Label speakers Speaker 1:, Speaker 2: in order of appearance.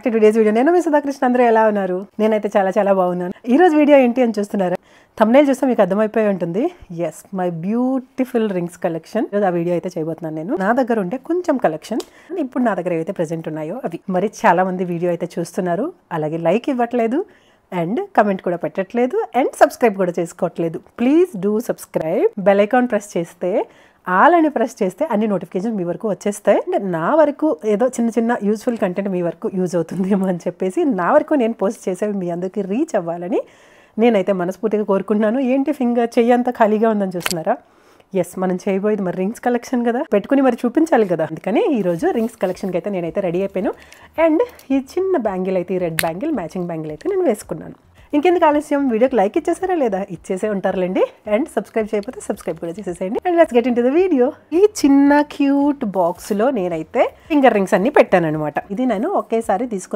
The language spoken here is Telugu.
Speaker 1: టుడేస్ వీడియో నేను మీ సుధాకృష్ణ అందరూ ఎలా ఉన్నారు? నేనైతే చాలా బాగున్నాను. ఈ రోజు వీడియో ఏంటి అని చూస్తున్నారా? థంబ్నెయిల్ చూస్తే మీకు అర్థమైపోయి ఉంటుంది. Yes, my beautiful rings collection. ఆ వీడియో అయితే చేయబోతున్నాను. నేను నా దగ్గర ఉంటే కొంచెం కలెక్షన్, ఇప్పుడు నా దగ్గర ఏవైతే ప్రెజెంట్ ఉన్నాయో అవి. మరి చాలా మంది వీడియో అయితే చూస్తున్నారు, అలాగే లైక్ ఇవ్వట్లేదు అండ్ కమెంట్ కూడా పెట్టట్లేదు అండ్ సబ్స్క్రైబ్ కూడా చేసుకోవట్లేదు. Please do subscribe. Bell icon press చేస్తే, ఆల్ అని ప్రెస్ చేస్తే అన్ని నోటిఫికేషన్ మీ వరకు వచ్చేస్తాయి. అంటే నా వరకు ఏదో చిన్న యూజ్ఫుల్ కంటెంట్ మీ వరకు యూజ్ అవుతుందేమో అని చెప్పేసి నా వరకు నేను పోస్ట్ చేసేవి మీ అందరికీ రీచ్ అవ్వాలని నేనైతే మనస్ఫూర్తిగా కోరుకుంటున్నాను. ఏంటి ఫింగర్ చెయ్యంతా ఖాళీగా ఉందని చూస్తున్నారా? ఎస్, మనం చేయబోయేది మరి రింగ్స్ కలెక్షన్ కదా, పెట్టుకుని మరి చూపించాలి కదా. అందుకని ఈరోజు రింగ్స్ కలెక్షన్కి అయితే నేనైతే రెడీ అయిపోయాను. అండ్ ఈ చిన్న బ్యాంగిల్ అయితే, ఈ రెడ్ బ్యాంగిల్, మ్యాచింగ్ బ్యాంగిల్ అయితే నేను వేసుకున్నాను. ఇంకెందుకు ఆలస్యం, వీడియోకి లైక్ ఇచ్చేసారా లేదా? ఇచ్చేసే ఉంటారులేండి. అండ్ సబ్స్క్రైబ్ చేయకపోతే సబ్స్క్రైబ్ కూడా చేసేసేయండి. And let's get into the video. ఈ చిన్న క్యూట్ బాక్స్లో నేనైతే ఫింగర్ రింగ్స్ అన్ని పెట్టాను అనమాట. ఇది నేను ఒకేసారి తీసుకున్నాను.